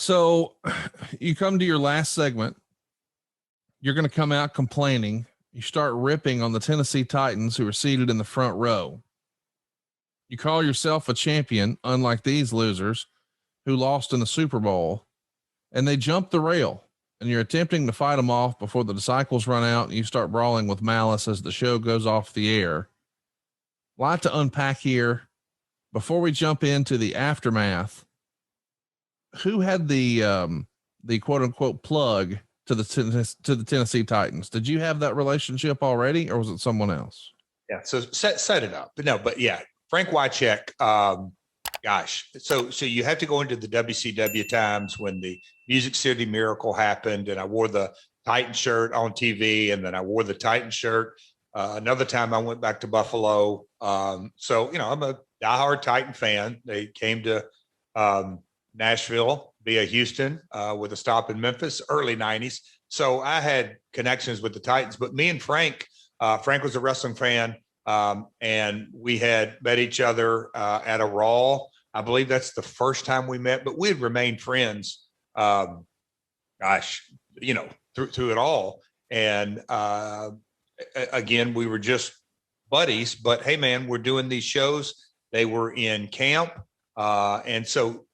So you come to your last segment. You're going to come out complaining. You start ripping on the Tennessee Titans who are seated in the front row. You call yourself a champion, unlike these losers who lost in the Super Bowl, and they jump the rail, and you're attempting to fight them off before the cycles run out and you start brawling with malice as the show goes off the air. A lot to unpack here. Before we jump into the aftermath, who had the quote unquote plug to the Tennessee Titans? Did you have that relationship already, or was it someone else? Yeah. So set it up. But yeah, Frank Wycheck, gosh. So you have to go into the WCW times when the Music City Miracle happened, and I wore the Titan shirt on TV, and then I wore the Titan shirt. Another time I went back to Buffalo. So, I'm a diehard Titan fan. They came to Nashville via Houston with a stop in Memphis, early 90s. So I had connections with the Titans, but me and Frank was a wrestling fan, and we had met each other at a Raw. I believe that's the first time we met, but we had remained friends, through it all. And again, we were just buddies, but hey, man, we're doing these shows. They were in camp. And so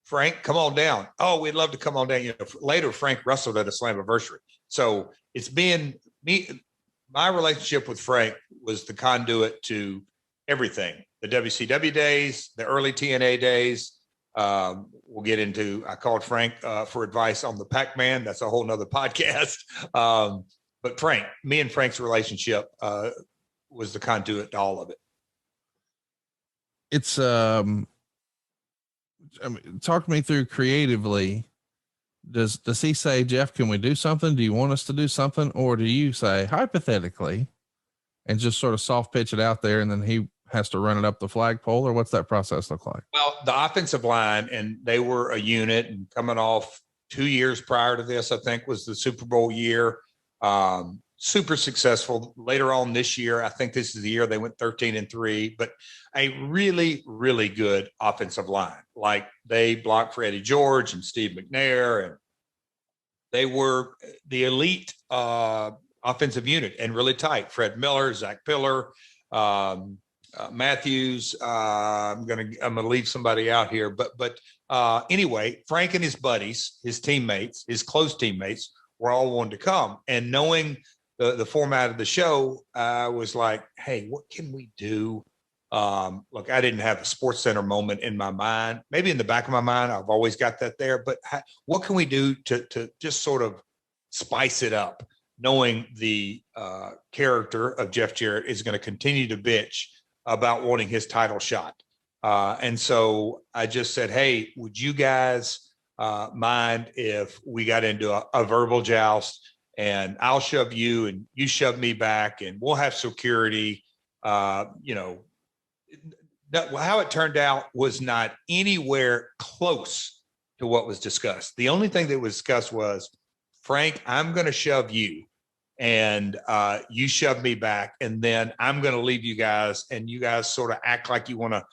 Frank, come on down. Oh, we'd love to come on down. Later, Frank wrestled at a Slammiversary. So it's been me. My relationship with Frank was the conduit to everything. The WCW days, the early TNA days. We'll get into, I called Frank for advice on the Pac-Man. That's a whole nother podcast. But me and Frank's relationship was the conduit to all of it. It's, talk me through creatively. Does he say, Jeff, can we do something? Do you want us to do something? Or do you say hypothetically and just sort of soft pitch it out there, and then he has to run it up the flagpole, or what's that process look like? Well, the offensive line, and they were a unit, and coming off 2 years prior to this, I think was the Super Bowl year. Super successful later on this year. I think this is the year they went 13-3, but a really, really good offensive line. Like, they blocked for Eddie George and Steve McNair, and they were the elite offensive unit and really tight. Fred Miller, Zach Pillar, Matthews. I'm gonna leave somebody out here, but anyway, Frank and his buddies, his teammates, his close teammates, were all wanting to come. And knowing the format of the show, I was like, hey, what can we do? Look, I didn't have a Sports Center moment in my mind. Maybe in the back of my mind, I've always got that there. But what can we do to just sort of spice it up, knowing the character of Jeff Jarrett is going to continue to bitch about wanting his title shot. And so I just said, hey, would you guys mind if we got into a verbal joust, and I'll shove you and you shove me back, and we'll have security. How it turned out was not anywhere close to what was discussed. The only thing that was discussed was, Frank, I'm going to shove you, and you shove me back, and then I'm going to leave you guys, and you guys sort of act like you want to.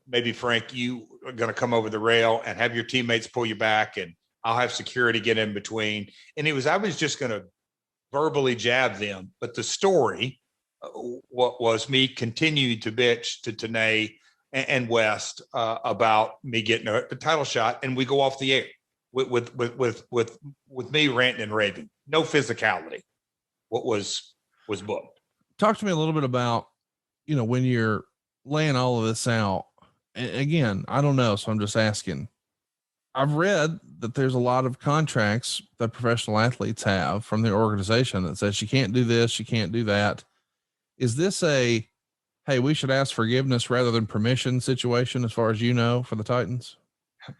Maybe, Frank, you are going to come over the rail and have your teammates pull you back, and I'll have security get in between. And I was just going to verbally jab them. But the story, what was me continuing to bitch to Tanae and West about me getting a title shot, and we go off the air with me ranting and raving. No physicality. What was booked. Talk to me a little bit about, when you're laying all of this out. Again, I don't know, so I'm just asking. I've read that there's a lot of contracts that professional athletes have from their organization that says you can't do this, you can't do that. Is this a, hey, we should ask forgiveness rather than permission situation, as far as for the Titans?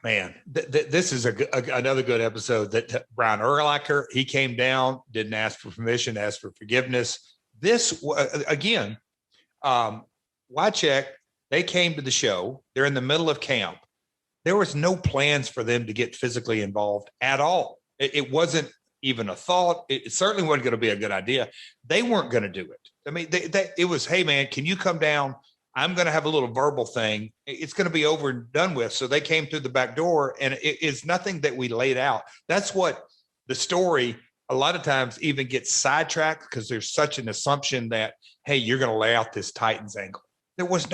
Man, this is another good episode that Brian Urlacher, he came down, didn't ask for permission, asked for forgiveness. This, again, Wycheck, they came to the show. They're in the middle of camp. There was no plans for them to get physically involved at all. It wasn't even a thought. It certainly wasn't going to be a good idea. They weren't going to do it. I mean, it was, hey, man, can you come down? I'm going to have a little verbal thing. It's going to be over and done with. So they came through the back door, and it is nothing that we laid out. That's what the story a lot of times even gets sidetracked, because there's such an assumption that, hey, you're going to lay out this Titans angle. There was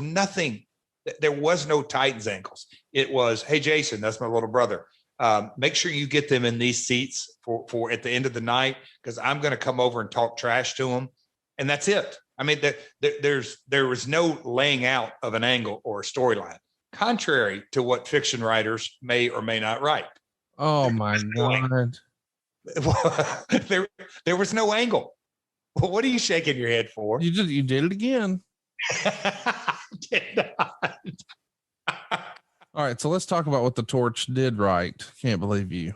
nothing. There was no Titans angles. It was, hey, Jason, that's my little brother. Make sure you get them in these seats for at the end of the night, because I'm going to come over and talk trash to them. And that's it. I mean, there was no laying out of an angle or a storyline, contrary to what fiction writers may or may not write. Oh my God. There was no angle. Well, what are you shaking your head for? You did it again. Did not. All right, so let's talk about what the Torch did right. Can't believe you.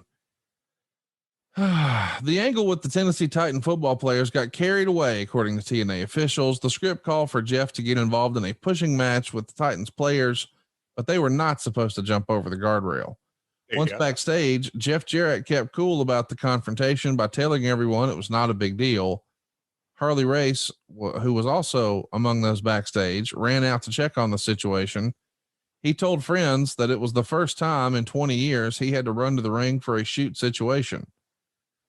The angle with the Tennessee Titan football players got carried away, according to TNA officials. The script called for Jeff to get involved in a pushing match with the Titans players, but they were not supposed to jump over the guardrail. Once backstage, Jeff Jarrett kept cool about the confrontation by telling everyone it was not a big deal. Harley Race, who was also among those backstage, ran out to check on the situation. He told friends that it was the first time in 20 years he had to run to the ring for a shoot situation.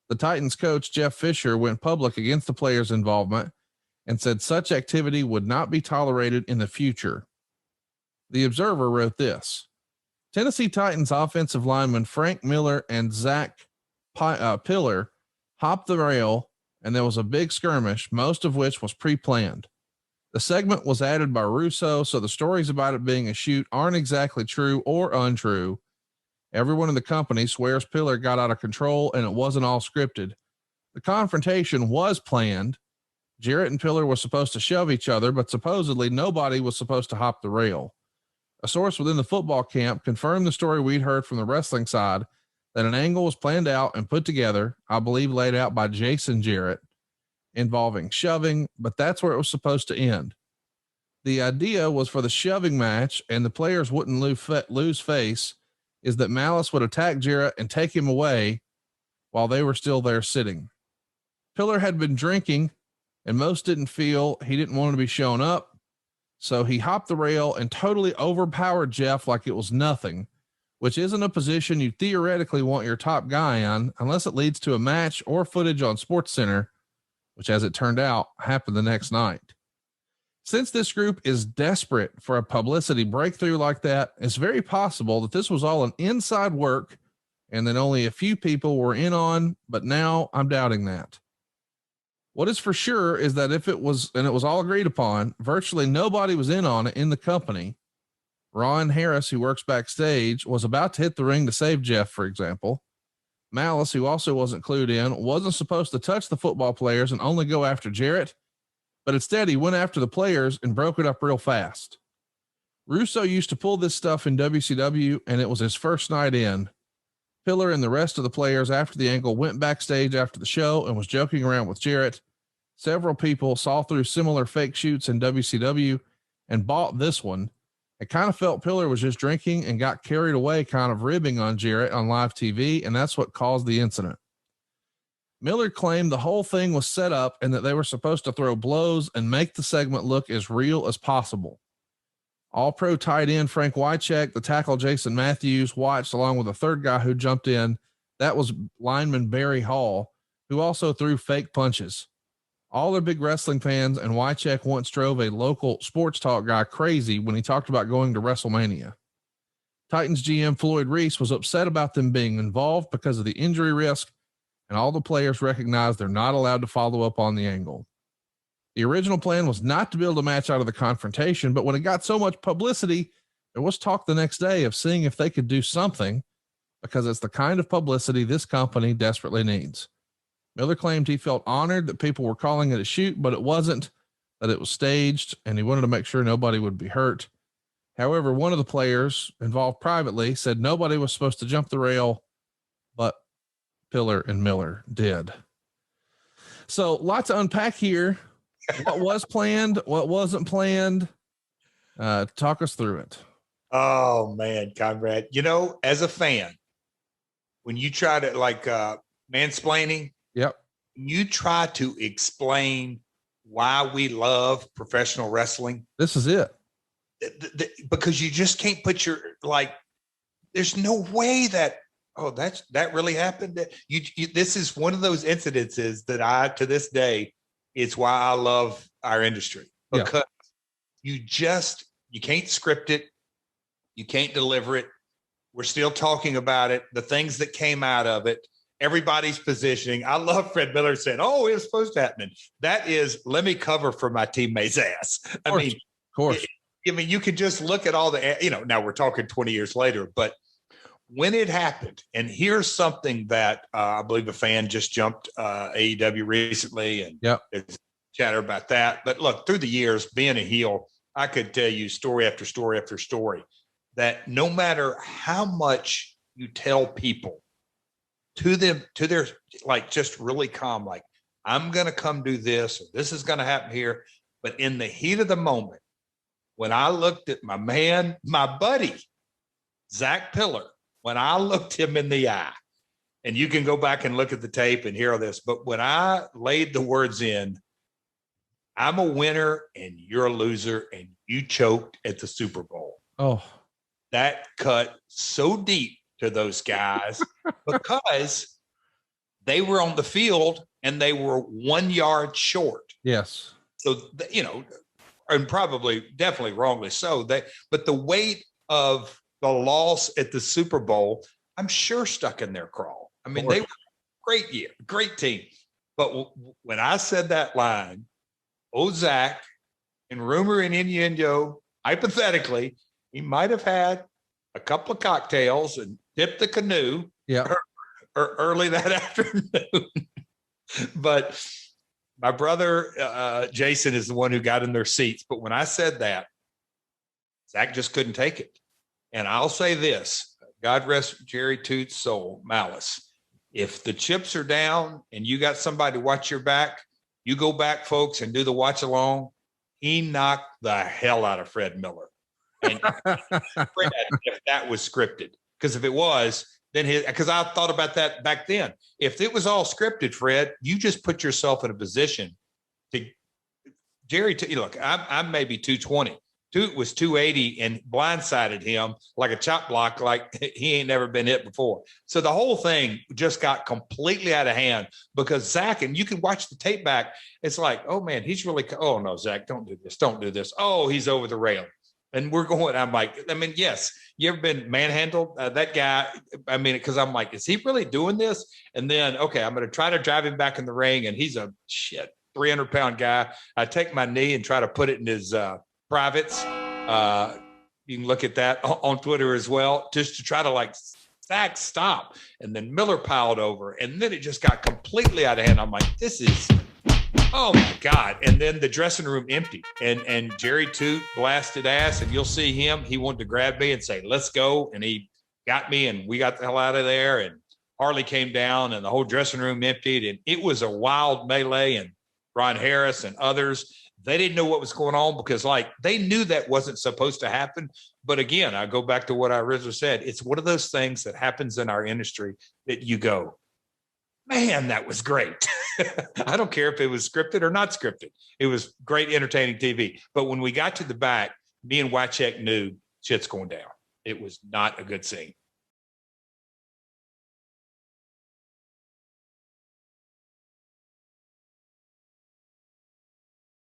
The Titans coach, Jeff Fisher, went public against the players' involvement and said such activity would not be tolerated in the future. The Observer wrote this: Tennessee Titans offensive linemen Frank Miller and Zach Pillar hopped the rail, and there was a big skirmish, most of which was pre-planned. The segment was added by Russo, so the stories about it being a shoot aren't exactly true or untrue. Everyone in the company swears Pillar got out of control and it wasn't all scripted. The confrontation was planned. Jarrett and Pillar were supposed to shove each other, but supposedly nobody was supposed to hop the rail. A source within the football camp confirmed the story we'd heard from the wrestling side, that an angle was planned out and put together, I believe laid out by Jason Jarrett, involving shoving, but that's where it was supposed to end. The idea was for the shoving match, and the players wouldn't lose face, is that Malice would attack Jarrett and take him away while they were still there sitting. Pillar had been drinking, and most didn't feel he didn't want to be shown up, so he hopped the rail and totally overpowered Jeff like it was nothing, which isn't a position you theoretically want your top guy in unless it leads to a match or footage on SportsCenter, which, as it turned out, happened the next night. Since this group is desperate for a publicity breakthrough like that, it's very possible that this was all an inside work and that only a few people were in on, but now I'm doubting that. What is for sure is that if it was, and it was all agreed upon, virtually nobody was in on it in the company. Ron Harris, who works backstage, was about to hit the ring to save Jeff, for example. Malice, who also wasn't clued in, wasn't supposed to touch the football players and only go after Jarrett, but instead he went after the players and broke it up real fast. Russo used to pull this stuff in WCW, and it was his first night in. Pillar and the rest of the players after the angle went backstage after the show and was joking around with Jarrett. Several people saw through similar fake shoots in WCW and bought this one. It kind of felt Pillar was just drinking and got carried away, kind of ribbing on Jarrett on live TV, and that's what caused the incident. Miller claimed the whole thing was set up and that they were supposed to throw blows and make the segment look as real as possible. All-pro tight end Frank Wycheck, the tackle Jason Matthews, watched along with a third guy who jumped in. That was lineman Barry Hall, who also threw fake punches. All are big wrestling fans, and Wycheck once drove a local sports talk guy crazy when he talked about going to WrestleMania. Titans GM Floyd Reese was upset about them being involved because of the injury risk, and all the players recognize they're not allowed to follow up on the angle. The original plan was not to build a match out of the confrontation, but when it got so much publicity, there was talk the next day of seeing if they could do something, because it's the kind of publicity this company desperately needs. Miller claimed he felt honored that people were calling it a shoot, but it wasn't, that it was staged, and he wanted to make sure nobody would be hurt. However, one of the players involved privately said nobody was supposed to jump the rail, but Pillar and Miller did. So lots to unpack here. What was planned, what wasn't planned. Talk us through it. Oh man, Conrad, as a fan, when you try to mansplaining, yep, you try to explain why we love professional wrestling? This is it. Because you just can't put there's no way that, that really happened. This is one of those incidences that to this day, it's why I love our industry, because you can't script it. You can't deliver it. We're still talking about it. The things that came out of it, everybody's positioning. I love Fred Miller saying, "Oh, it was supposed to happen." That is, let me cover for my teammate's ass. Of course. You could just look at all the, now we're talking 20 years later, but when it happened, and here's something that I believe a fan just jumped AEW recently, and there's chatter about that. But look, through the years, being a heel, I could tell you story after story after story that no matter how much you tell people to their just really calm, like, I'm going to come do this, or this is going to happen here. But in the heat of the moment, when I looked at my buddy, Zach Pillar, when I looked him in the eye, and you can go back and look at the tape and hear this, but when I laid the words in, I'm a winner and you're a loser and you choked at the Super Bowl. Oh, that cut so deep to those guys because they were on the field and they were 1 yard short. Yes. So, and definitely wrongly so. But the weight of the loss at the Super Bowl, I'm sure stuck in their craw. I mean, they were a great year, great team. But when I said that line, Zach, and rumor and innuendo, hypothetically, he might have had a couple of cocktails and dipped the canoe early that afternoon. But my brother, Jason, is the one who got in their seats. But when I said that, Zach just couldn't take it. And I'll say this, God rest Jerry Toots' soul, Malice. If the chips are down and you got somebody to watch your back, you go back, folks, and do the watch along. He knocked the hell out of Fred Miller. And Fred, if that was scripted, because if it was, then because I thought about that back then. If it was all scripted, Fred, you just put yourself in a position to Jerry. Look, I'm maybe 220. Toot was 280 and blindsided him like a chop block, like he ain't never been hit before. So the whole thing just got completely out of hand because Zach, and you can watch the tape back, it's like, oh man, he's really, oh no, Zach, don't do this. Don't do this. Oh, he's over the rail. And we're going, I'm like, I mean, yes, you ever been manhandled? That guy, I mean, because I'm like, is he really doing this? And then, okay, I'm going to try to drive him back in the ring. And he's a 300-pound guy. I take my knee and try to put it in his privates. You can look at that on Twitter as well, just to try to Zach, stop. And then Miller piled over. And then it just got completely out of hand. I'm like, this is, oh my God. And then the dressing room emptied and Jerry Toot blasted ass, and you'll see him. He wanted to grab me and say, let's go. And he got me and we got the hell out of there. And Harley came down and the whole dressing room emptied. And it was a wild melee. And Ron Harris and others, they didn't know what was going on because they knew that wasn't supposed to happen. But again, I go back to what I originally said. It's one of those things that happens in our industry that you go, man, that was great. I don't care if it was scripted or not scripted. It was great, entertaining TV. But when we got to the back, me and Wycheck knew shit's going down. It was not a good scene.